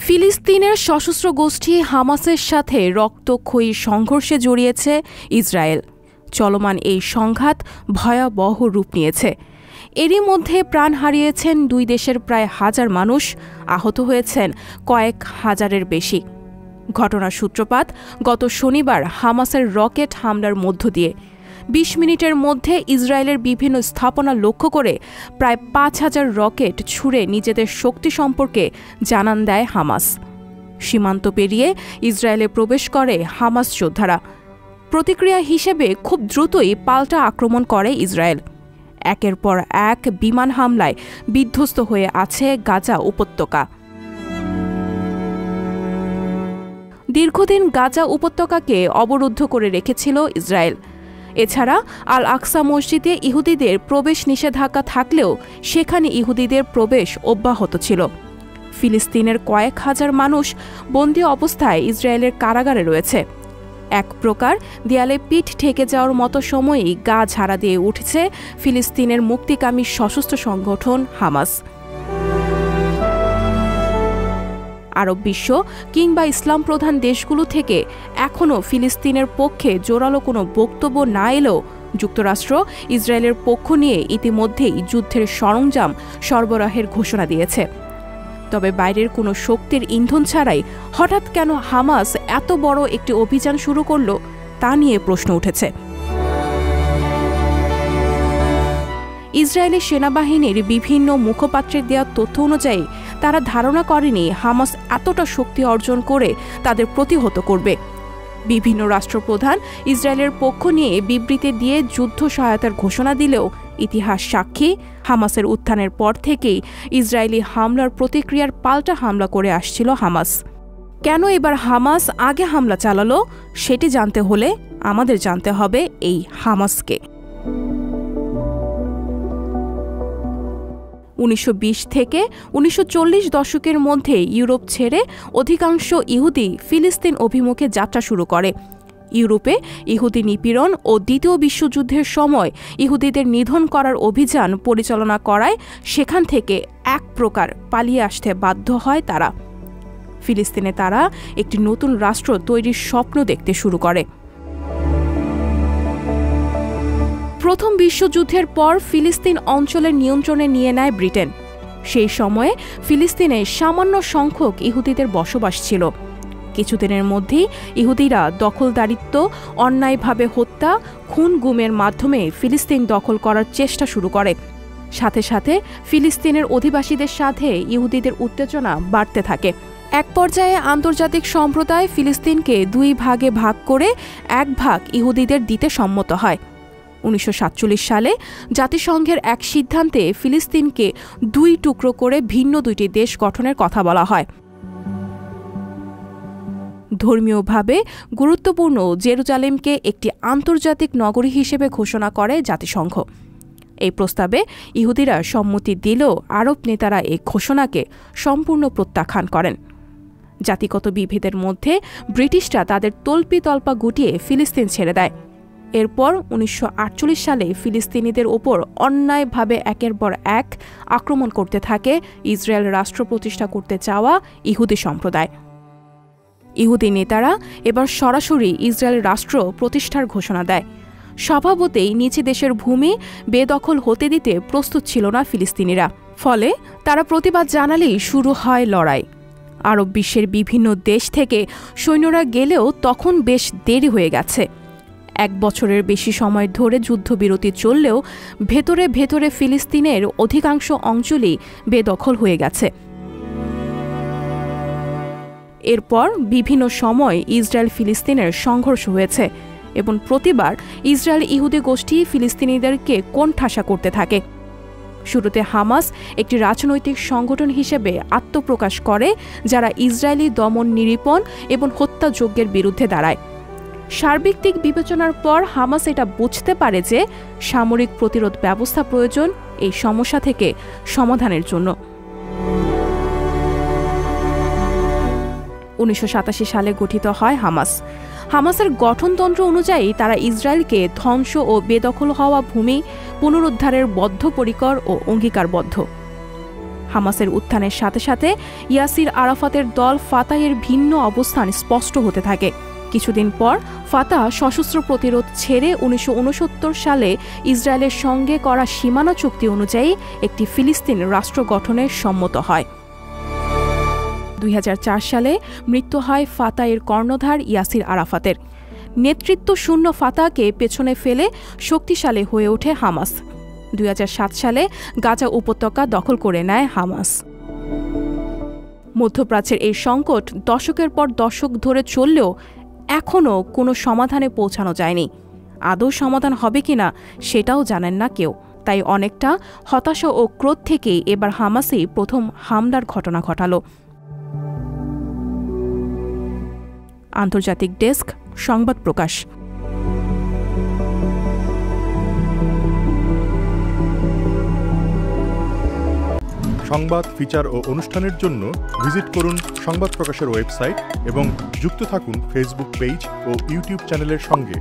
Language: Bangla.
ফিলিস্তিনের সশস্ত্র গোষ্ঠী হামাসের সাথে রক্তক্ষয়ী সংঘর্ষে জড়িয়েছে ইসরায়েল। চলমান এই সংঘাত ভয়াবহ রূপ নিয়েছে। এরই মধ্যে প্রাণ হারিয়েছেন দুই দেশের প্রায় 1000 মানুষ, আহত হয়েছেন কয়েক হাজারের বেশি। ঘটনার সূত্রপাত গত শনিবার হামাসের রকেট হামলার মধ্য দিয়ে। 20 মিনিটের মধ্যে ইসরায়েলের বিভিন্ন স্থাপনা লক্ষ্য করে প্রায় 5000 রকেট ছুড়ে নিজেদের শক্তি সম্পর্কে জানান দেয় হামাস। সীমান্ত পেরিয়ে ইসরায়েলে প্রবেশ করে হামাস যোদ্ধারা। প্রতিক্রিয়া হিসেবে খুব দ্রুতই পাল্টা আক্রমণ করে ইসরায়েল। একের পর এক বিমান হামলায় বিধ্বস্ত হয়ে আছে গাজা উপত্যকা। দীর্ঘদিন গাজা উপত্যকাকে অবরুদ্ধ করে রেখেছিল ইসরায়েল। এছাড়া আল আকসা মসজিদে ইহুদিদের প্রবেশ নিষেধাজ্ঞা থাকলেও সেখানে ইহুদিদের প্রবেশ অব্যাহত ছিল। ফিলিস্তিনের কয়েক হাজার মানুষ বন্দী অবস্থায় ইসরায়েলের কারাগারে রয়েছে। এক প্রকার দেয়ালে পিঠ ঠেকে যাওয়ার মতো সময়ই গা ঝাড়া দিয়ে উঠেছে ফিলিস্তিনের মুক্তিকামী সশস্ত্র সংগঠন হামাস। আরব বিশ্ব কিংবা ইসলাম প্রধান দেশগুলো থেকে এখনও ফিলিস্তিনের পক্ষে জোরালো কোনো বক্তব্য না এলেও যুক্তরাষ্ট্র ইসরায়েলের পক্ষ নিয়ে ইতিমধ্যেই যুদ্ধের সরঞ্জাম সরবরাহের ঘোষণা দিয়েছে। তবে বাইরের কোনো শক্তির ইন্ধন ছাড়াই হঠাৎ কেন হামাস এত বড় একটি অভিযান শুরু করল তা নিয়ে প্রশ্ন উঠেছে। ইসরায়েলি সেনাবাহিনীর বিভিন্ন মুখপাত্রের দেওয়া তথ্য অনুযায়ী তারা ধারণা করেনি হামাস এতটা শক্তি অর্জন করে তাদের প্রতিহত করবে। বিভিন্ন রাষ্ট্রপ্রধান ইসরায়েলের পক্ষ নিয়ে বিবৃতি দিয়ে যুদ্ধ সহায়তার ঘোষণা দিলেও ইতিহাস সাক্ষী হামাসের উত্থানের পর থেকেই ইসরায়েলি হামলার প্রতিক্রিয়ার পাল্টা হামলা করে আসছিল হামাস। কেন এবার হামাস আগে হামলা চালালো সেটি জানতে হলে আমাদের জানতে হবে এই হামাসকে। 1920 থেকে 1940 দশকের মধ্যে ইউরোপ ছেড়ে অধিকাংশ ইহুদি ফিলিস্তিন অভিমুখে যাত্রা শুরু করে। ইউরোপে ইহুদি নিপীড়ন ও দ্বিতীয় বিশ্বযুদ্ধের সময় ইহুদিদের নিধন করার অভিযান পরিচালনা করায় সেখান থেকে এক প্রকার পালিয়ে আসতে বাধ্য হয় তারা। ফিলিস্তিনে তারা একটি নতুন রাষ্ট্র তৈরির স্বপ্ন দেখতে শুরু করে। প্রথম বিশ্বযুদ্ধের পর ফিলিস্তিন অঞ্চলের নিয়ন্ত্রণে নিয়ে নেয় ব্রিটেন। সেই সময়ে ফিলিস্তিনে সামান্য সংখ্যক ইহুদিদের বসবাস ছিল। কিছুদিনের মধ্যেই ইহুদিরা দখলদারিত্ব, অন্যায়ভাবে হত্যা, খুন গুমের মাধ্যমে ফিলিস্তিন দখল করার চেষ্টা শুরু করে। সাথে সাথে ফিলিস্তিনের অধিবাসীদের সাথে ইহুদিদের উত্তেজনা বাড়তে থাকে। এক পর্যায়ে আন্তর্জাতিক সম্প্রদায় ফিলিস্তিনকে 2 ভাগে ভাগ করে 1 ভাগ ইহুদিদের দিতে সম্মত হয়। 1947 সালে জাতিসংঘের এক সিদ্ধান্তে ফিলিস্তিনকে 2 টুকরো করে ভিন্ন 2টি দেশ গঠনের কথা বলা হয়। ধর্মীয়ভাবে গুরুত্বপূর্ণ জেরুজালেমকে একটি আন্তর্জাতিক নগরী হিসেবে ঘোষণা করে জাতিসংঘ। এই প্রস্তাবে ইহুদিরা সম্মতি দিলেও আরব নেতারা এই ঘোষণাকে সম্পূর্ণ প্রত্যাখ্যান করেন। জাতিগত বিভেদের মধ্যে ব্রিটিশরা তাদের তল্পিতল্পা গুটিয়ে ফিলিস্তিন ছেড়ে দেয়। এরপর 1948 সালে ফিলিস্তিনিদের ওপর অন্যায়ভাবে একের পর এক আক্রমণ করতে থাকে ইসরায়েল রাষ্ট্র প্রতিষ্ঠা করতে চাওয়া ইহুদি সম্প্রদায়। ইহুদি নেতারা এবার সরাসরি ইসরায়েল রাষ্ট্র প্রতিষ্ঠার ঘোষণা দেয়। স্বভাবতেই নিচে দেশের ভূমি বেদখল হতে দিতে প্রস্তুত ছিল না ফিলিস্তিনিরা। ফলে তারা প্রতিবাদ জানালেই শুরু হয় লড়াই। আরব বিশ্বের বিভিন্ন দেশ থেকে সৈন্যরা গেলেও তখন বেশ দেরি হয়ে গেছে। 1 বছরের বেশি সময় ধরে যুদ্ধবিরতি চললেও ভেতরে ভেতরে ফিলিস্তিনের অধিকাংশ অঞ্চলই বেদখল হয়ে গেছে। এরপর বিভিন্ন সময় ইসরায়েল ফিলিস্তিনের সংঘর্ষ হয়েছে এবং প্রতিবার ইসরায়েল ইহুদি গোষ্ঠী ফিলিস্তিনিদেরকে কোণঠাসা করতে থাকে। শুরুতে হামাস একটি রাজনৈতিক সংগঠন হিসেবে আত্মপ্রকাশ করে যারা ইসরায়েলি দমন, নিরীপণ এবং হত্যাযজ্ঞের বিরুদ্ধে দাঁড়ায়। সার্বিক দিক বিবেচনার পর হামাস এটা বুঝতে পারে যে সামরিক প্রতিরোধ ব্যবস্থা প্রয়োজন এই সমস্যা থেকে সমাধানের জন্য। 1987 সালে গঠিত হয় হামাস। হামাসের গঠনতন্ত্র অনুযায়ী তারা ইসরায়েলকে ধ্বংস ও বেদখল হওয়া ভূমি পুনরুদ্ধারের বদ্ধপরিকর ও অঙ্গীকারবদ্ধ। হামাসের উত্থানের সাথে সাথে ইয়াসির আরাফাতের দল ফাতাহের ভিন্ন অবস্থান স্পষ্ট হতে থাকে। কিছুদিন পর ফাতাহ সশস্ত্র প্রতিরোধ ছেড়ে 1969 সালে ইসরায়েলের সঙ্গে করা সীমানা চুক্তি অনুযায়ী একটি ফিলিস্তিন রাষ্ট্র গঠনের সম্মত হয়। 2004 সালে মৃত্যু হয় ফাতাহের কর্ণধার ইয়াসির আরাফাতের। নেতৃত্ব শূন্য ফাতাহকে পেছনে ফেলে শক্তিশালী হয়ে ওঠে হামাস। 2007 সালে গাজা উপত্যকা দখল করে নেয় হামাস। মধ্যপ্রাচ্যের এই সংকট দশকের পর দশক ধরে চললেও এখনও কোনো সমাধানে পৌঁছানো যায়নি। আদৌ সমাধান হবে কিনা সেটাও জানেন না কেউ। তাই অনেকটা হতাশা ও ক্রোধ থেকেই এবার হামাসই প্রথম হামলার ঘটনা ঘটালো। আন্তর্জাতিক ডেস্ক, সংবাদ প্রকাশ। সংবাদ, ফিচার ও অনুষ্ঠানের জন্য ভিজিট করুন সংবাদ প্রকাশের ওয়েবসাইট এবং যুক্ত থাকুন ফেসবুক পেজ ও ইউটিউব চ্যানেলের সঙ্গে।